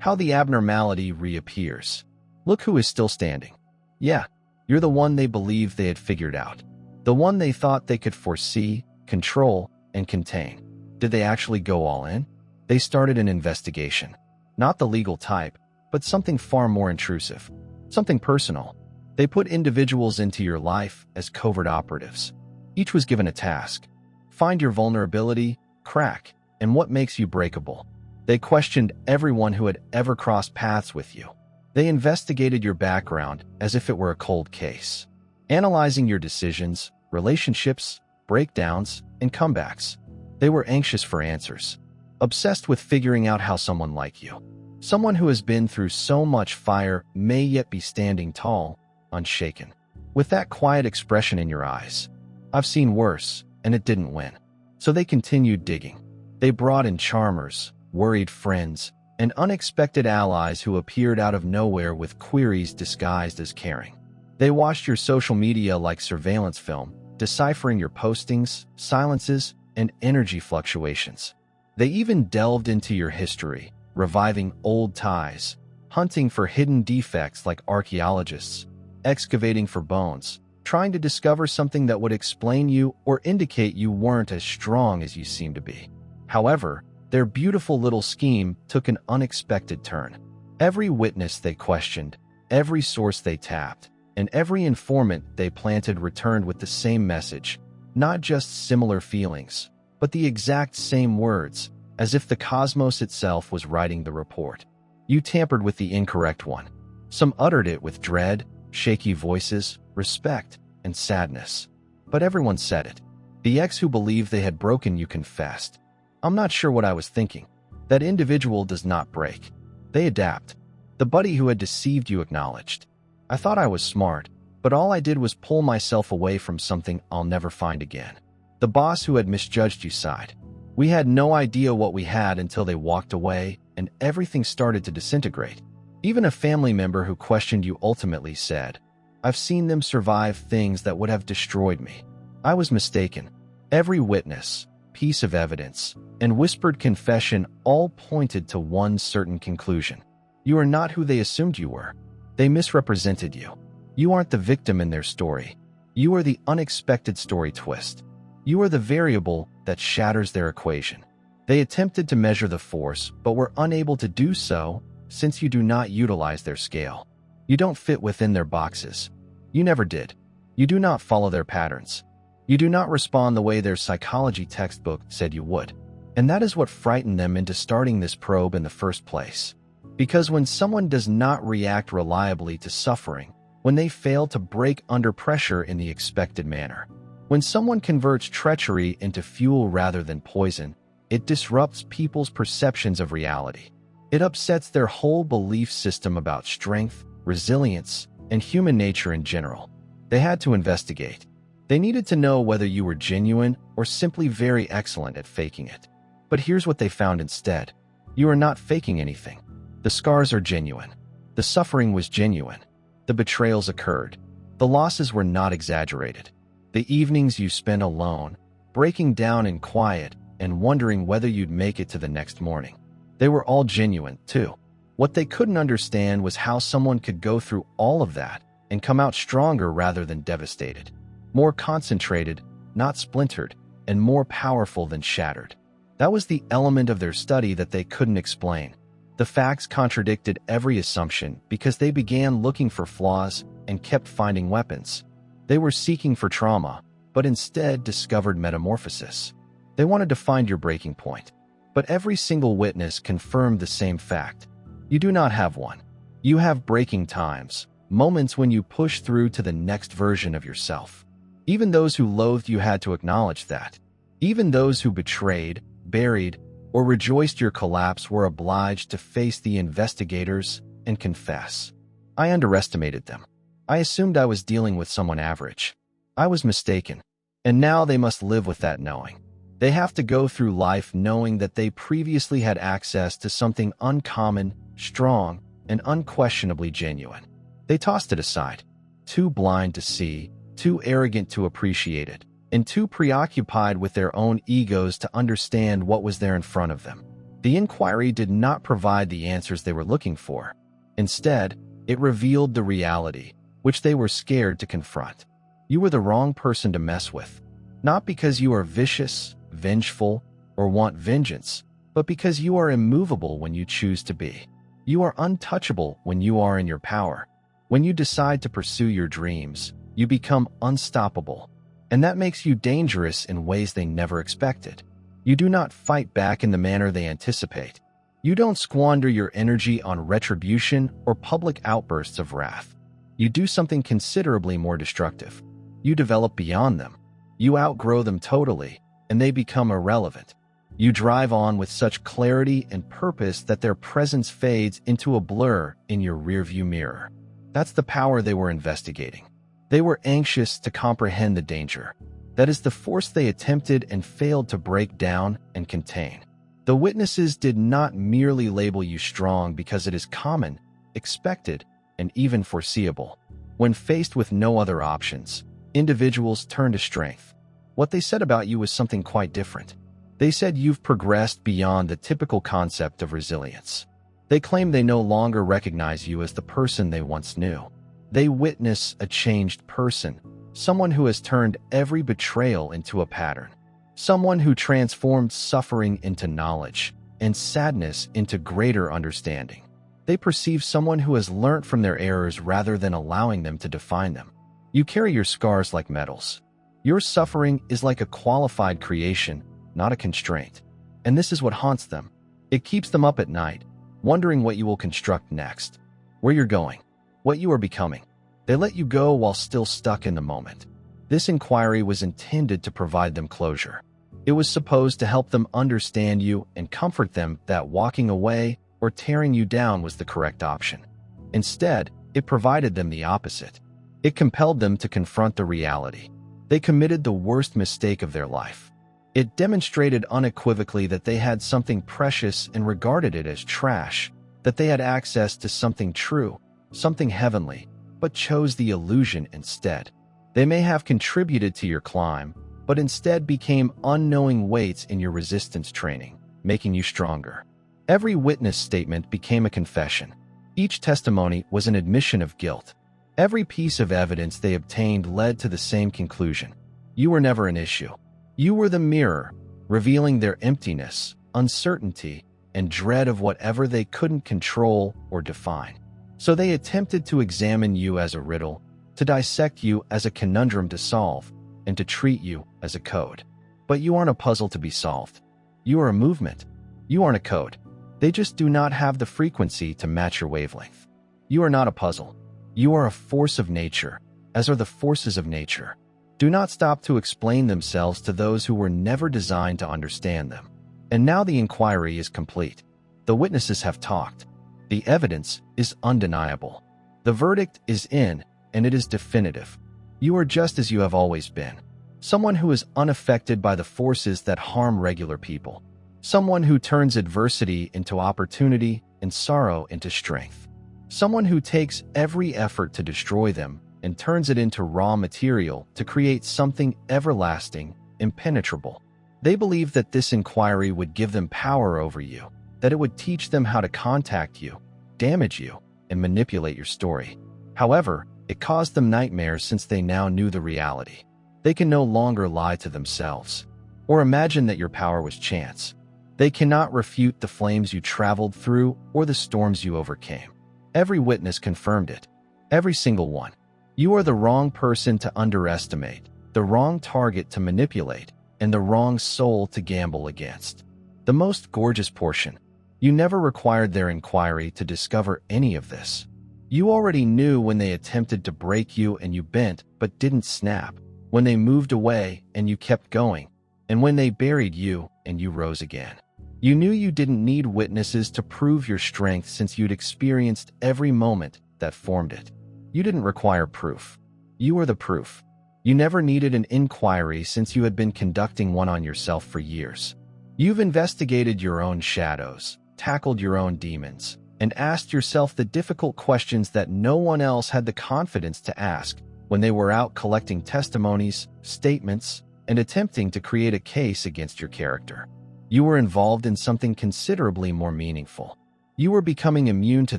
How the abnormality reappears. Look who is still standing. Yeah, you're the one they believed they had figured out. The one they thought they could foresee, control, and contain. Did they actually go all in? They started an investigation. Not the legal type, but something far more intrusive. Something personal. They put individuals into your life as covert operatives. Each was given a task. Find your vulnerability, crack, and what makes you breakable. They questioned everyone who had ever crossed paths with you. They investigated your background as if it were a cold case, analyzing your decisions, relationships, breakdowns, and comebacks. They were anxious for answers, obsessed with figuring out how someone like you, someone who has been through so much fire, may yet be standing tall, unshaken, with that quiet expression in your eyes. I've seen worse, and it didn't win. So they continued digging. They brought in charmers, worried friends, and unexpected allies who appeared out of nowhere with queries disguised as caring. They watched your social media like surveillance film, deciphering your postings, silences, and energy fluctuations. They even delved into your history, reviving old ties, hunting for hidden defects like archaeologists, excavating for bones, trying to discover something that would explain you or indicate you weren't as strong as you seemed to be. However, their beautiful little scheme took an unexpected turn. Every witness they questioned, every source they tapped, and every informant they planted returned with the same message, not just similar feelings, but the exact same words, as if the cosmos itself was writing the report. You tampered with the incorrect one. Some uttered it with dread, shaky voices, respect, and sadness. But everyone said it. The ex who believed they had broken you confessed. I'm not sure what I was thinking. That individual does not break. They adapt. The buddy who had deceived you acknowledged. I thought I was smart, but all I did was pull myself away from something I'll never find again. The boss who had misjudged you sighed. We had no idea what we had until they walked away, and everything started to disintegrate. Even a family member who questioned you ultimately said, I've seen them survive things that would have destroyed me. I was mistaken. Every witness, piece of evidence, and whispered confession all pointed to one certain conclusion. You are not who they assumed you were. They misrepresented you. You aren't the victim in their story. You are the unexpected story twist. You are the variable that shatters their equation. They attempted to measure the force, but were unable to do so since you do not utilize their scale. You don't fit within their boxes. You never did. You do not follow their patterns. You do not respond the way their psychology textbook said you would. And that is what frightened them into starting this probe in the first place. Because when someone does not react reliably to suffering, when they fail to break under pressure in the expected manner, when someone converts treachery into fuel rather than poison, it disrupts people's perceptions of reality. It upsets their whole belief system about strength, resilience, and human nature in general. They had to investigate. They needed to know whether you were genuine or simply very excellent at faking it. But here's what they found instead. You are not faking anything. The scars are genuine. The suffering was genuine. The betrayals occurred. The losses were not exaggerated. The evenings you spent alone, breaking down in quiet and wondering whether you'd make it to the next morning. They were all genuine, too. What they couldn't understand was how someone could go through all of that and come out stronger rather than devastated. More concentrated, not splintered, and more powerful than shattered. That was the element of their study that they couldn't explain. The facts contradicted every assumption because they began looking for flaws and kept finding weapons. They were seeking for trauma, but instead discovered metamorphosis. They wanted to find your breaking point. But every single witness confirmed the same fact. You do not have one. You have breaking times, moments when you push through to the next version of yourself. Even those who loathed you had to acknowledge that. Even those who betrayed, buried, or rejoiced your collapse were obliged to face the investigators and confess. I underestimated them. I assumed I was dealing with someone average. I was mistaken. And now they must live with that knowing. They have to go through life knowing that they previously had access to something uncommon, strong, and unquestionably genuine. They tossed it aside. Too blind to see, too arrogant to appreciate it, and too preoccupied with their own egos to understand what was there in front of them. The inquiry did not provide the answers they were looking for. Instead, it revealed the reality, which they were scared to confront. You were the wrong person to mess with, not because you are vicious, vengeful, or want vengeance, but because you are immovable when you choose to be. You are untouchable when you are in your power. When you decide to pursue your dreams, you become unstoppable, and that makes you dangerous in ways they never expected. You do not fight back in the manner they anticipate. You don't squander your energy on retribution or public outbursts of wrath. You do something considerably more destructive. You develop beyond them. You outgrow them totally, and they become irrelevant. You drive on with such clarity and purpose that their presence fades into a blur in your rearview mirror. That's the power they were investigating. They were anxious to comprehend the danger. That is the force they attempted and failed to break down and contain. The witnesses did not merely label you strong because it is common, expected, and even foreseeable. When faced with no other options, individuals turn to strength. What they said about you was something quite different. They said you've progressed beyond the typical concept of resilience. They claim they no longer recognize you as the person they once knew. They witness a changed person, someone who has turned every betrayal into a pattern, someone who transformed suffering into knowledge and sadness into greater understanding. They perceive someone who has learned from their errors rather than allowing them to define them. You carry your scars like medals. Your suffering is like a qualified creation, not a constraint. And this is what haunts them. It keeps them up at night, wondering what you will construct next, where you're going, what you are becoming. They let you go while still stuck in the moment. This inquiry was intended to provide them closure. It was supposed to help them understand you and comfort them that walking away or tearing you down was the correct option. Instead, it provided them the opposite. It compelled them to confront the reality. They committed the worst mistake of their life. It demonstrated unequivocally that they had something precious and regarded it as trash, that they had access to something true, something heavenly, but chose the illusion instead. They may have contributed to your climb, but instead became unknowing weights in your resistance training, making you stronger. Every witness statement became a confession. Each testimony was an admission of guilt. Every piece of evidence they obtained led to the same conclusion. You were never an issue. You were the mirror, revealing their emptiness, uncertainty, and dread of whatever they couldn't control or define. So they attempted to examine you as a riddle, to dissect you as a conundrum to solve, and to treat you as a code. But you aren't a puzzle to be solved. You are a movement. You aren't a code. They just do not have the frequency to match your wavelength. You are not a puzzle. You are a force of nature, as are the forces of nature. Do not stop to explain themselves to those who were never designed to understand them. And now the inquiry is complete. The witnesses have talked. The evidence is undeniable. The verdict is in, and it is definitive. You are just as you have always been. Someone who is unaffected by the forces that harm regular people. Someone who turns adversity into opportunity and sorrow into strength. Someone who takes every effort to destroy them and turns it into raw material to create something everlasting, impenetrable. They believe that this inquiry would give them power over you, that it would teach them how to contact you, damage you, and manipulate your story. However, it caused them nightmares since they now knew the reality. They can no longer lie to themselves, or imagine that your power was chance. They cannot refute the flames you traveled through or the storms you overcame. Every witness confirmed it. Every single one. You are the wrong person to underestimate, the wrong target to manipulate, and the wrong soul to gamble against. The most gorgeous portion. You never required their inquiry to discover any of this. You already knew when they attempted to break you and you bent but didn't snap, when they moved away and you kept going, and when they buried you and you rose again. You knew you didn't need witnesses to prove your strength since you'd experienced every moment that formed it. You didn't require proof. You were the proof. You never needed an inquiry since you had been conducting one on yourself for years. You've investigated your own shadows, tackled your own demons, and asked yourself the difficult questions that no one else had the confidence to ask when they were out collecting testimonies, statements, and attempting to create a case against your character. You were involved in something considerably more meaningful. You were becoming immune to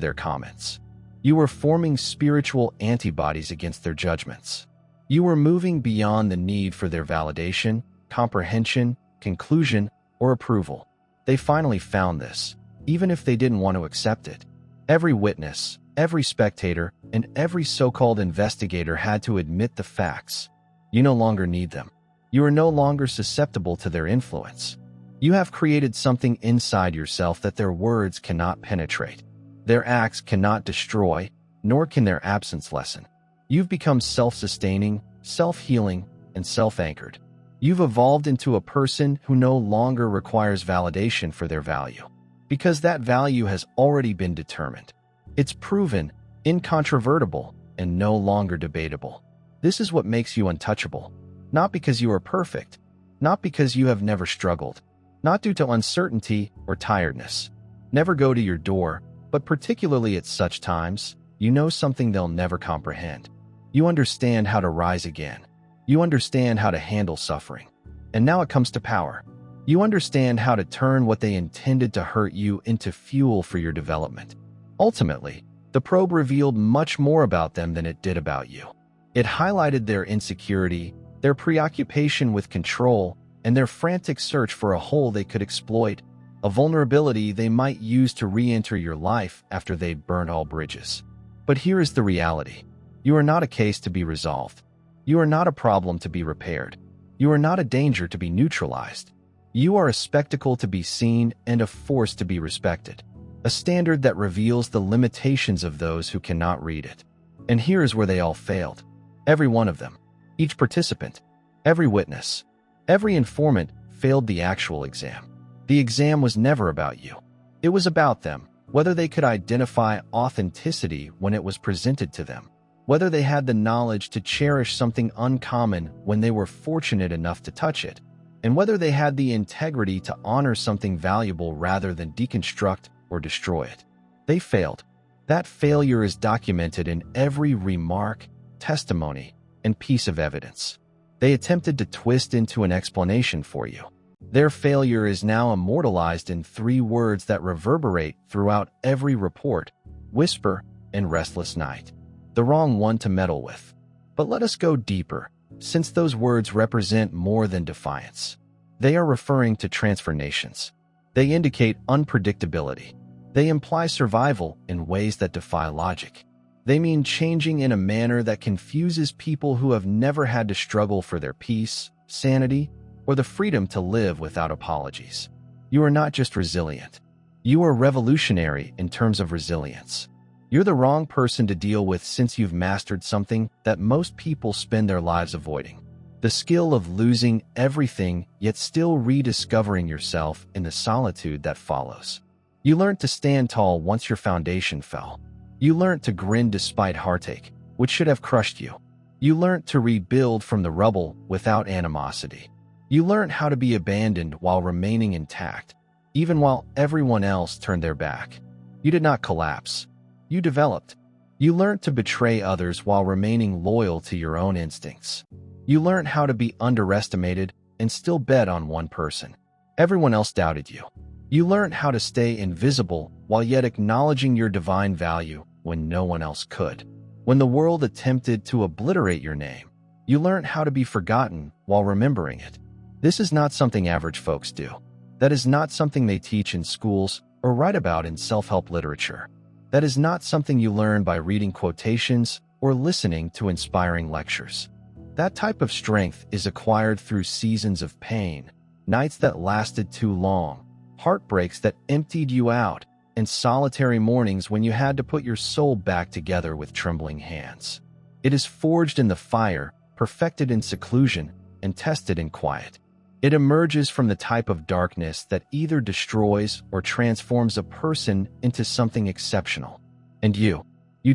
their comments. You were forming spiritual antibodies against their judgments. You were moving beyond the need for their validation, comprehension, conclusion, or approval. They finally found this, even if they didn't want to accept it. Every witness, every spectator, and every so-called investigator had to admit the facts. You no longer need them. You are no longer susceptible to their influence. You have created something inside yourself that their words cannot penetrate. Their acts cannot destroy, nor can their absence lessen. You've become self-sustaining, self-healing, and self-anchored. You've evolved into a person who no longer requires validation for their value, because that value has already been determined. It's proven, incontrovertible, and no longer debatable. This is what makes you untouchable. Not because you are perfect, not because you have never struggled, not due to uncertainty or tiredness. Never go to your door, but particularly at such times, you know something they'll never comprehend. You understand how to rise again. You understand how to handle suffering. And now it comes to power. You understand how to turn what they intended to hurt you into fuel for your development. Ultimately, the probe revealed much more about them than it did about you. It highlighted their insecurity, their preoccupation with control, and their frantic search for a hole they could exploit, a vulnerability they might use to re-enter your life after they'd burned all bridges. But here is the reality. You are not a case to be resolved. You are not a problem to be repaired. You are not a danger to be neutralized. You are a spectacle to be seen and a force to be respected, a standard that reveals the limitations of those who cannot read it. And here is where they all failed. Every one of them. Each participant. Every witness. Every informant failed the actual exam. The exam was never about you. It was about them, whether they could identify authenticity when it was presented to them, whether they had the knowledge to cherish something uncommon when they were fortunate enough to touch it, and whether they had the integrity to honor something valuable rather than deconstruct or destroy it. They failed. That failure is documented in every remark, testimony, and piece of evidence. They attempted to twist into an explanation for you. Their failure is now immortalized in 3 words that reverberate throughout every report: whisper and restless night. The wrong one to meddle with. But let us go deeper, since those words represent more than defiance. They are referring to transformations. They indicate unpredictability. They imply survival in ways that defy logic. They mean changing in a manner that confuses people who have never had to struggle for their peace, sanity, or the freedom to live without apologies. You are not just resilient. You are revolutionary in terms of resilience. You're the wrong person to deal with since you've mastered something that most people spend their lives avoiding. The skill of losing everything yet still rediscovering yourself in the solitude that follows. You learned to stand tall once your foundation fell. You learned to grin despite heartache, which should have crushed you. You learned to rebuild from the rubble without animosity. You learned how to be abandoned while remaining intact, even while everyone else turned their back. You did not collapse. You developed. You learned to betray others while remaining loyal to your own instincts. You learned how to be underestimated and still bet on one person. Everyone else doubted you. You learned how to stay invisible while yet acknowledging your divine value when no one else could. When the world attempted to obliterate your name, you learned how to be forgotten while remembering it. This is not something average folks do. That is not something they teach in schools or write about in self-help literature. That is not something you learn by reading quotations or listening to inspiring lectures. That type of strength is acquired through seasons of pain, nights that lasted too long, heartbreaks that emptied you out, and solitary mornings when you had to put your soul back together with trembling hands. It is forged in the fire, perfected in seclusion, and tested in quiet. It emerges from the type of darkness that either destroys or transforms a person into something exceptional. And you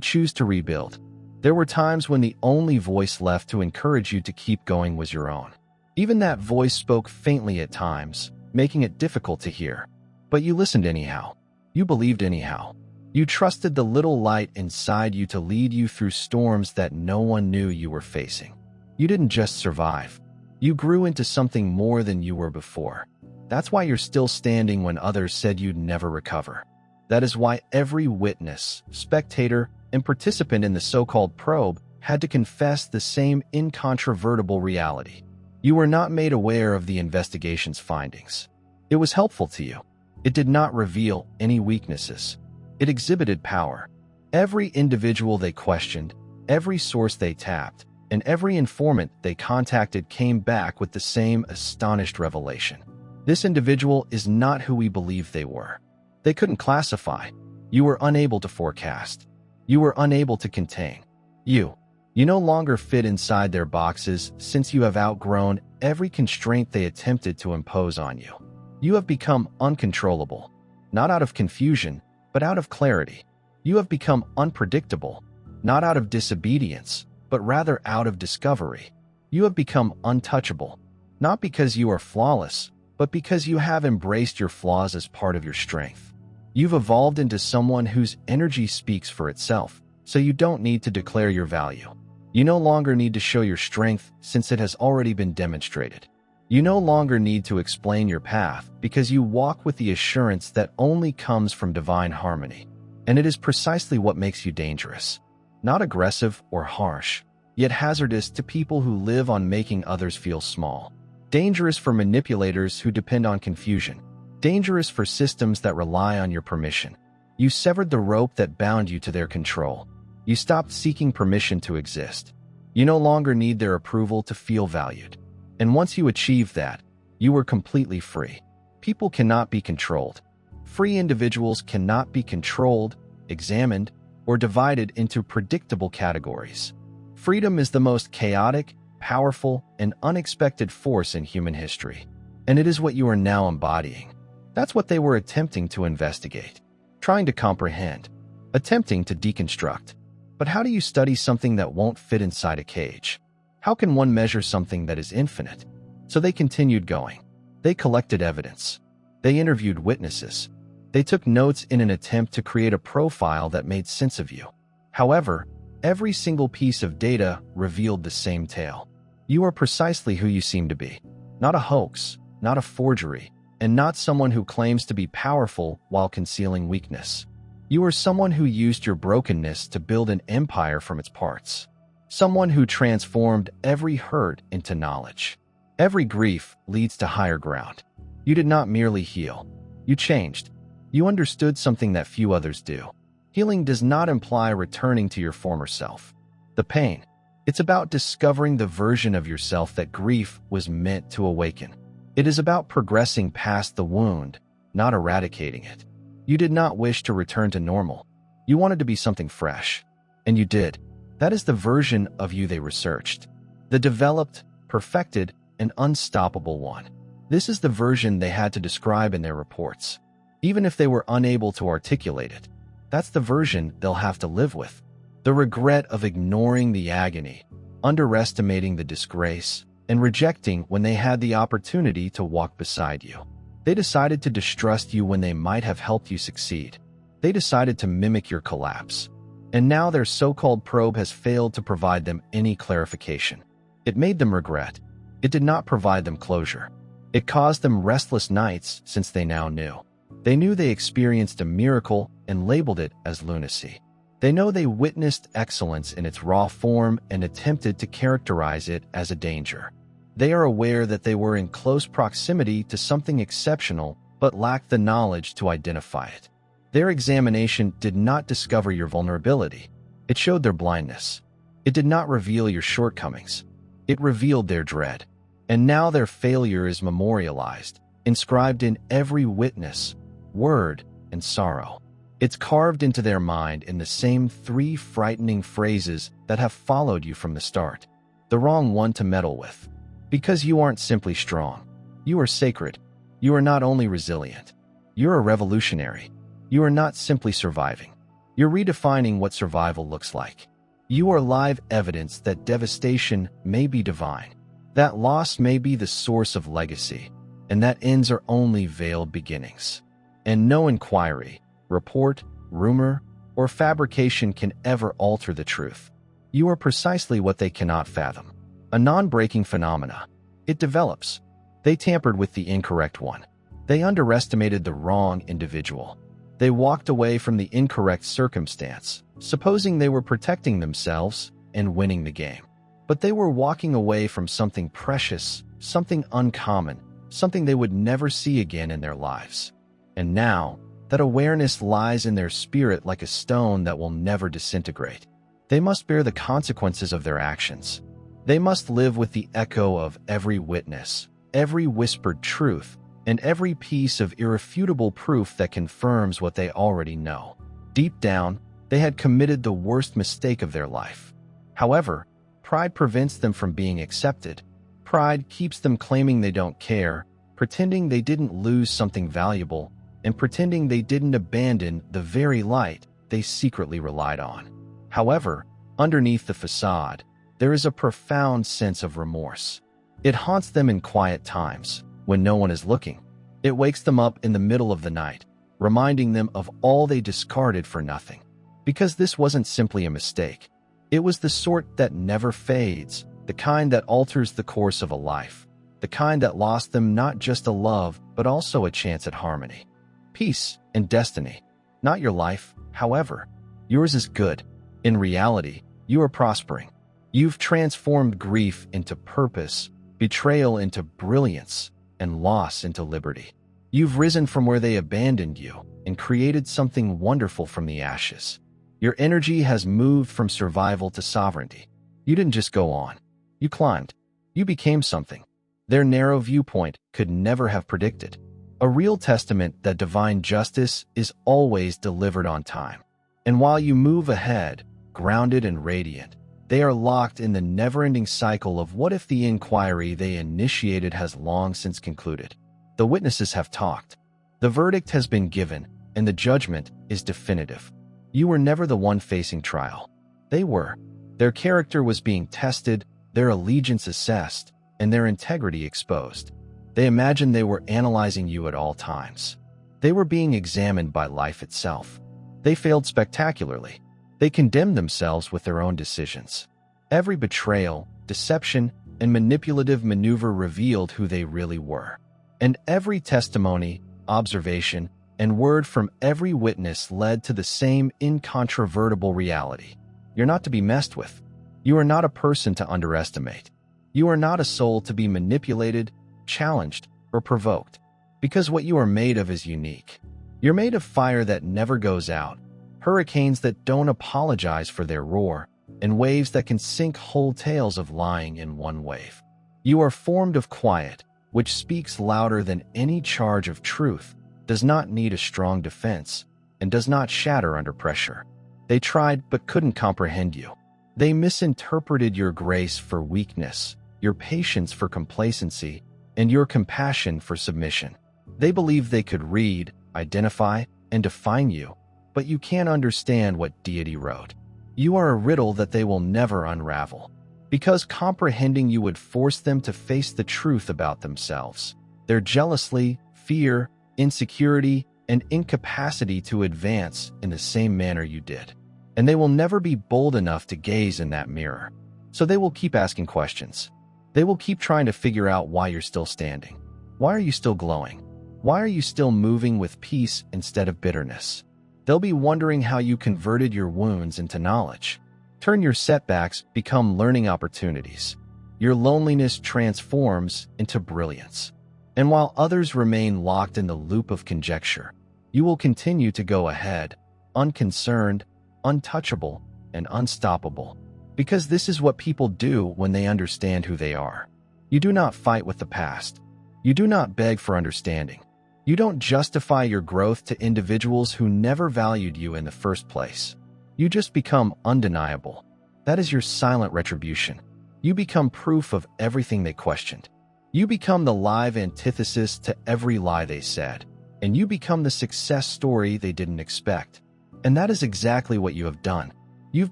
choose to rebuild. There were times when the only voice left to encourage you to keep going was your own. Even that voice spoke faintly at times, making it difficult to hear. But you listened anyhow. You believed anyhow. You trusted the little light inside you to lead you through storms that no one knew you were facing. You didn't just survive. You grew into something more than you were before. That's why you're still standing when others said you'd never recover. That is why every witness, spectator, and participant in the so-called probe had to confess the same incontrovertible reality. You were not made aware of the investigation's findings. It was helpful to you. It did not reveal any weaknesses. It exhibited power. Every individual they questioned, every source they tapped, and every informant they contacted came back with the same astonished revelation. This individual is not who we believed they were. They couldn't classify. You were unable to forecast. You were unable to contain. You no longer fit inside their boxes since you have outgrown every constraint they attempted to impose on you. You have become uncontrollable, not out of confusion, but out of clarity. You have become unpredictable, not out of disobedience, but rather out of discovery. You have become untouchable, not because you are flawless, but because you have embraced your flaws as part of your strength. You've evolved into someone whose energy speaks for itself, so you don't need to declare your value. You no longer need to show your strength since it has already been demonstrated. You no longer need to explain your path because you walk with the assurance that only comes from divine harmony. And it is precisely what makes you dangerous. Not aggressive or harsh, yet hazardous to people who live on making others feel small. Dangerous for manipulators who depend on confusion. Dangerous for systems that rely on your permission. You severed the rope that bound you to their control. You stopped seeking permission to exist. You no longer need their approval to feel valued. And once you achieved that, you were completely free. People cannot be controlled. Free individuals cannot be controlled, examined, or divided into predictable categories. Freedom is the most chaotic, powerful, and unexpected force in human history. And it is what you are now embodying. That's what they were attempting to investigate, trying to comprehend, attempting to deconstruct. But how do you study something that won't fit inside a cage? How can one measure something that is infinite? So they continued going. They collected evidence. They interviewed witnesses. They took notes in an attempt to create a profile that made sense of you. However, every single piece of data revealed the same tale. You are precisely who you seem to be. Not a hoax, not a forgery, and not someone who claims to be powerful while concealing weakness. You are someone who used your brokenness to build an empire from its parts. Someone who transformed every hurt into knowledge. Every grief leads to higher ground. You did not merely heal. You changed. You understood something that few others do. Healing does not imply returning to your former self. The pain. It's about discovering the version of yourself that grief was meant to awaken. It is about progressing past the wound, not eradicating it. You did not wish to return to normal. You wanted to be something fresh. And you did. That is the version of you they researched. The developed, perfected, and unstoppable one. This is the version they had to describe in their reports. Even if they were unable to articulate it, that's the version they'll have to live with. The regret of ignoring the agony, underestimating the disgrace, and rejecting when they had the opportunity to walk beside you. They decided to distrust you when they might have helped you succeed. They decided to mimic your collapse. And now their so-called probe has failed to provide them any clarification. It made them regret. It did not provide them closure. It caused them restless nights since they now knew. They knew they experienced a miracle and labeled it as lunacy. They know they witnessed excellence in its raw form and attempted to characterize it as a danger. They are aware that they were in close proximity to something exceptional but lacked the knowledge to identify it. Their examination did not discover your vulnerability. It showed their blindness. It did not reveal your shortcomings. It revealed their dread. And now their failure is memorialized, inscribed in every witness, word, and sorrow. It's carved into their mind in the same 3 frightening phrases that have followed you from the start. The wrong one to meddle with. Because you aren't simply strong. You are sacred. You are not only resilient. You're a revolutionary. You are not simply surviving. You're redefining what survival looks like. You are live evidence that devastation may be divine. That loss may be the source of legacy. And that ends are only veiled beginnings. And no inquiry, report, rumor, or fabrication can ever alter the truth. You are precisely what they cannot fathom. A non-breaking phenomena. It develops. They tampered with the incorrect one. They underestimated the wrong individual. They walked away from the incorrect circumstance, supposing they were protecting themselves and winning the game. But they were walking away from something precious, something uncommon, something they would never see again in their lives. And now, that awareness lies in their spirit like a stone that will never disintegrate. They must bear the consequences of their actions. They must live with the echo of every witness, every whispered truth, and every piece of irrefutable proof that confirms what they already know. Deep down, they had committed the worst mistake of their life. However, pride prevents them from being accepted. Pride keeps them claiming they don't care, pretending they didn't lose something valuable, and pretending they didn't abandon the very light they secretly relied on. However, underneath the facade, there is a profound sense of remorse. It haunts them in quiet times, when no one is looking. It wakes them up in the middle of the night, reminding them of all they discarded for nothing. Because this wasn't simply a mistake. It was the sort that never fades, the kind that alters the course of a life, the kind that lost them not just a love, but also a chance at harmony, peace, and destiny. Not your life, however. Yours is good. In reality, you are prospering. You've transformed grief into purpose, betrayal into brilliance, and loss into liberty. You've risen from where they abandoned you and created something wonderful from the ashes. Your energy has moved from survival to sovereignty. You didn't just go on. You climbed. You became something their narrow viewpoint could never have predicted. A real testament that divine justice is always delivered on time. And while you move ahead, grounded and radiant, they are locked in the never-ending cycle of what if the inquiry they initiated has long since concluded. The witnesses have talked. The verdict has been given, and the judgment is definitive. You were never the one facing trial. They were. Their character was being tested, their allegiance assessed, and their integrity exposed. They imagined they were analyzing you at all times. They were being examined by life itself. They failed spectacularly. They condemned themselves with their own decisions. Every betrayal, deception, and manipulative maneuver revealed who they really were. And every testimony, observation, and word from every witness led to the same incontrovertible reality. You're not to be messed with. You are not a person to underestimate. You are not a soul to be manipulated, challenged, or provoked. Because what you are made of is unique. You're made of fire that never goes out, hurricanes that don't apologize for their roar, and waves that can sink whole tales of lying in one wave. You are formed of quiet, which speaks louder than any charge of truth, does not need a strong defense, and does not shatter under pressure. They tried but couldn't comprehend you. They misinterpreted your grace for weakness, your patience for complacency, and your compassion for submission. They believed they could read, identify, and define you, but you can't understand what deity wrote. You are a riddle that they will never unravel, because comprehending you would force them to face the truth about themselves, their jealousy, fear, insecurity, and incapacity to advance in the same manner you did. And they will never be bold enough to gaze in that mirror. So they will keep asking questions. They will keep trying to figure out why you're still standing. Why are you still glowing? Why are you still moving with peace instead of bitterness? They'll be wondering how you converted your wounds into knowledge. Turn your setbacks become learning opportunities. Your loneliness transforms into brilliance. And while others remain locked in the loop of conjecture, you will continue to go ahead, unconcerned, untouchable, and unstoppable. Because this is what people do when they understand who they are. You do not fight with the past. You do not beg for understanding. You don't justify your growth to individuals who never valued you in the first place. You just become undeniable. That is your silent retribution. You become proof of everything they questioned. You become the live antithesis to every lie they said. And you become the success story they didn't expect. And that is exactly what you have done. You've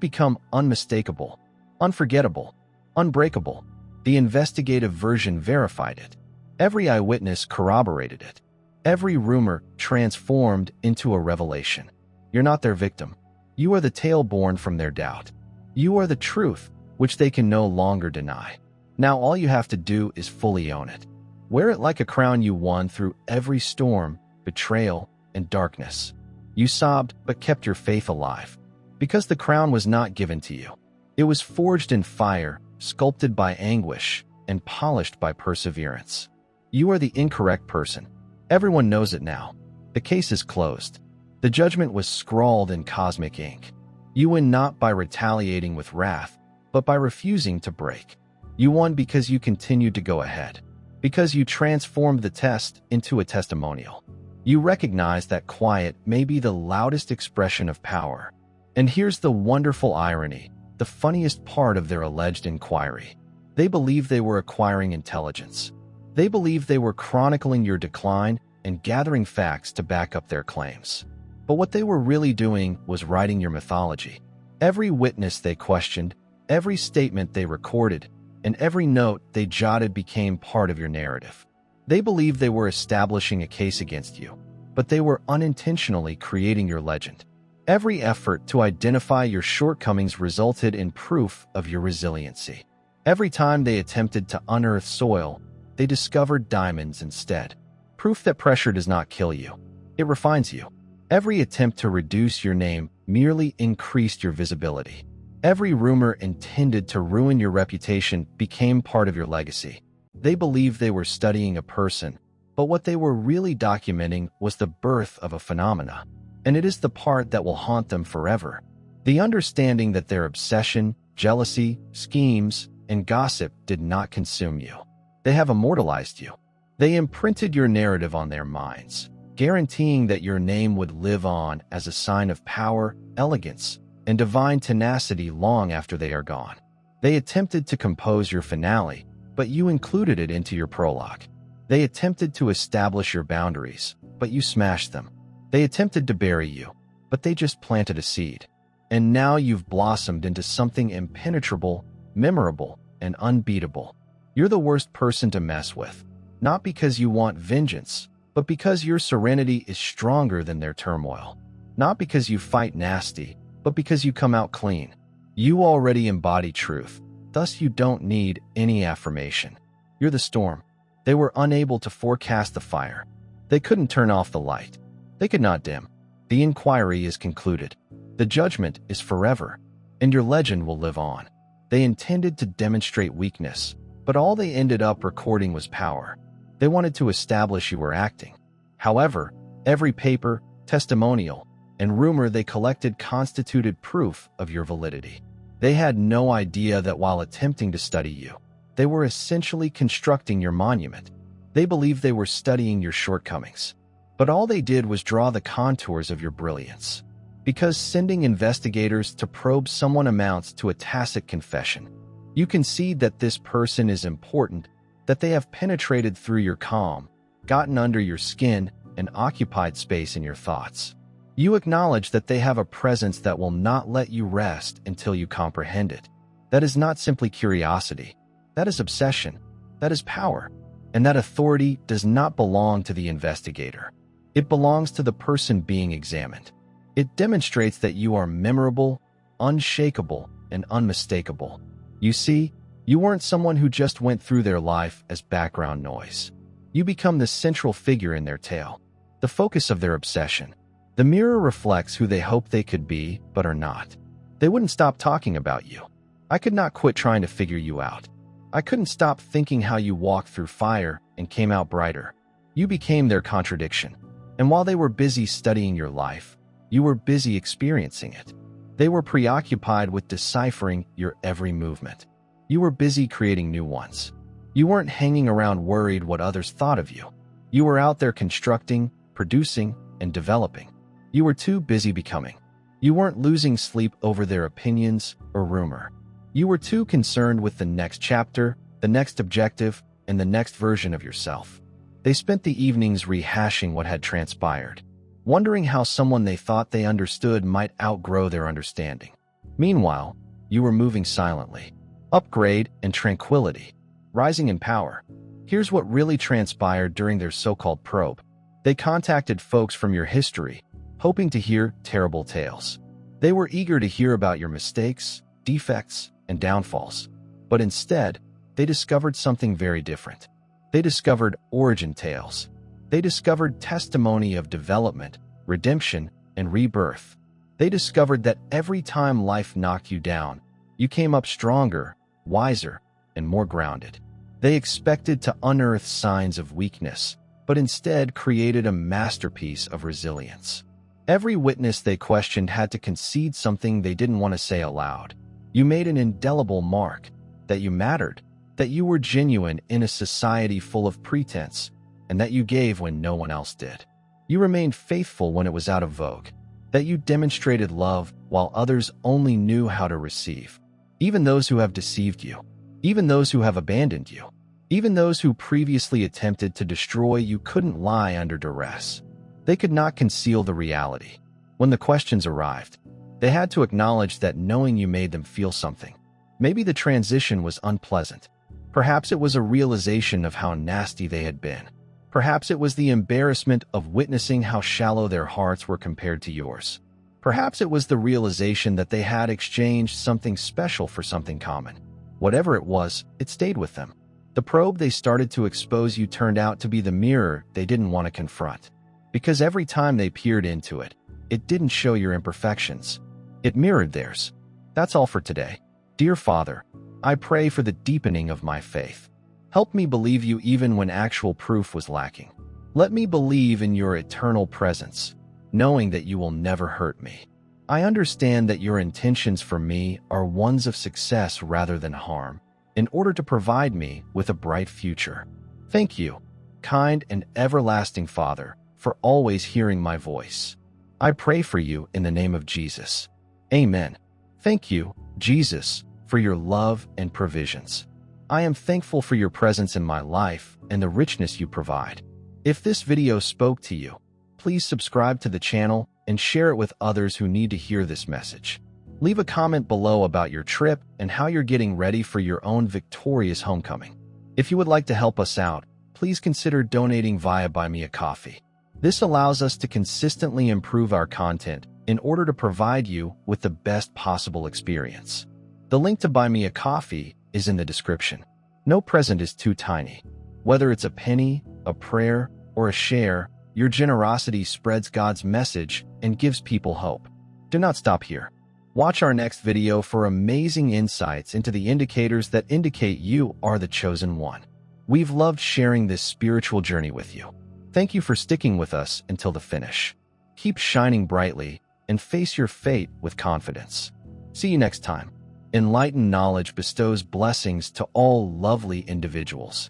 become unmistakable, unforgettable, unbreakable. The investigative version verified it. Every eyewitness corroborated it. Every rumor transformed into a revelation. You're not their victim. You are the tale born from their doubt. You are the truth, which they can no longer deny. Now all you have to do is fully own it. Wear it like a crown you won through every storm, betrayal, and darkness. You sobbed but kept your faith alive. Because the crown was not given to you. It was forged in fire, sculpted by anguish, and polished by perseverance. You are the incorrect person. Everyone knows it now. The case is closed. The judgment was scrawled in cosmic ink. You win not by retaliating with wrath, but by refusing to break. You won because you continued to go ahead. Because you transformed the test into a testimonial. You recognize that quiet may be the loudest expression of power. And here's the wonderful irony, the funniest part of their alleged inquiry. They believed they were acquiring intelligence. They believed they were chronicling your decline and gathering facts to back up their claims. But what they were really doing was writing your mythology. Every witness they questioned, every statement they recorded, and every note they jotted became part of your narrative. They believed they were establishing a case against you, but they were unintentionally creating your legend. Every effort to identify your shortcomings resulted in proof of your resiliency. Every time they attempted to unearth soil, they discovered diamonds instead. Proof that pressure does not kill you. It refines you. Every attempt to reduce your name merely increased your visibility. Every rumor intended to ruin your reputation became part of your legacy. They believed they were studying a person, but what they were really documenting was the birth of a phenomena. And it is the part that will haunt them forever. The understanding that their obsession, jealousy, schemes, and gossip did not consume you. They have immortalized you. They imprinted your narrative on their minds, guaranteeing that your name would live on as a sign of power, elegance, and divine tenacity long after they are gone. They attempted to compose your finale, but you included it into your prologue. They attempted to establish your boundaries, but you smashed them. They attempted to bury you, but they just planted a seed. And now you've blossomed into something impenetrable, memorable, and unbeatable. You're the worst person to mess with, not because you want vengeance, but because your serenity is stronger than their turmoil. Not because you fight nasty, but because you come out clean. You already embody truth, thus you don't need any affirmation. You're the storm. They were unable to forecast the fire. They couldn't turn off the light. They could not dim. The inquiry is concluded. The judgment is forever, and your legend will live on. They intended to demonstrate weakness, but all they ended up recording was power. They wanted to establish you were acting. However, every paper, testimonial, and rumor they collected constituted proof of your validity. They had no idea that while attempting to study you, they were essentially constructing your monument. They believed they were studying your shortcomings. But all they did was draw the contours of your brilliance. Because sending investigators to probe someone amounts to a tacit confession. You concede that this person is important, that they have penetrated through your calm, gotten under your skin, and occupied space in your thoughts. You acknowledge that they have a presence that will not let you rest until you comprehend it. That is not simply curiosity. That is obsession. That is power. And that authority does not belong to the investigator. It belongs to the person being examined. It demonstrates that you are memorable, unshakable, and unmistakable. You see, you weren't someone who just went through their life as background noise. You become the central figure in their tale, the focus of their obsession. The mirror reflects who they hope they could be, but are not. They wouldn't stop talking about you. I could not quit trying to figure you out. I couldn't stop thinking how you walked through fire and came out brighter. You became their contradiction. And while they were busy studying your life, you were busy experiencing it. They were preoccupied with deciphering your every movement. You were busy creating new ones. You weren't hanging around worried what others thought of you. You were out there constructing, producing, and developing. You were too busy becoming. You weren't losing sleep over their opinions or rumor. You were too concerned with the next chapter, the next objective, and the next version of yourself. They spent the evenings rehashing what had transpired, wondering how someone they thought they understood might outgrow their understanding. Meanwhile, you were moving silently. Upgrade and tranquility, rising in power. Here's what really transpired during their so-called probe. They contacted folks from your history, hoping to hear terrible tales. They were eager to hear about your mistakes, defects, and downfalls. But instead, they discovered something very different. They discovered origin tales. They discovered testimony of development, redemption, and rebirth. They discovered that every time life knocked you down, you came up stronger, wiser, and more grounded. They expected to unearth signs of weakness, but instead created a masterpiece of resilience. Every witness they questioned had to concede something they didn't want to say aloud. You made an indelible mark, that you mattered, that you were genuine in a society full of pretense, and that you gave when no one else did. You remained faithful when it was out of vogue, that you demonstrated love while others only knew how to receive. Even those who have deceived you, even those who have abandoned you, even those who previously attempted to destroy you couldn't lie under duress. They could not conceal the reality. When the questions arrived, they had to acknowledge that knowing you made them feel something. Maybe the transition was unpleasant. Perhaps it was a realization of how nasty they had been. Perhaps it was the embarrassment of witnessing how shallow their hearts were compared to yours. Perhaps it was the realization that they had exchanged something special for something common. Whatever it was, it stayed with them. The probe they started to expose you turned out to be the mirror they didn't want to confront. Because every time they peered into it, it didn't show your imperfections. It mirrored theirs. That's all for today. Dear Father, I pray for the deepening of my faith. Help me believe you even when actual proof was lacking. Let me believe in your eternal presence, knowing that you will never hurt me. I understand that your intentions for me are ones of success rather than harm, in order to provide me with a bright future. Thank you, kind and everlasting Father, for always hearing my voice. I pray for you in the name of Jesus. Amen. Thank you, Jesus, for your love and provisions. I am thankful for your presence in my life and the richness you provide. If this video spoke to you, please subscribe to the channel and share it with others who need to hear this message. Leave a comment below about your trip and how you're getting ready for your own victorious homecoming. If you would like to help us out, please consider donating via Buy Me a Coffee. This allows us to consistently improve our content in order to provide you with the best possible experience. The link to Buy Me a Coffee is in the description. No present is too tiny. Whether it's a penny, a prayer, or a share, your generosity spreads God's message and gives people hope. Do not stop here. Watch our next video for amazing insights into the indicators that indicate you are the chosen one. We've loved sharing this spiritual journey with you. Thank you for sticking with us until the finish. Keep shining brightly and face your fate with confidence. See you next time. Enlightened knowledge bestows blessings to all lovely individuals.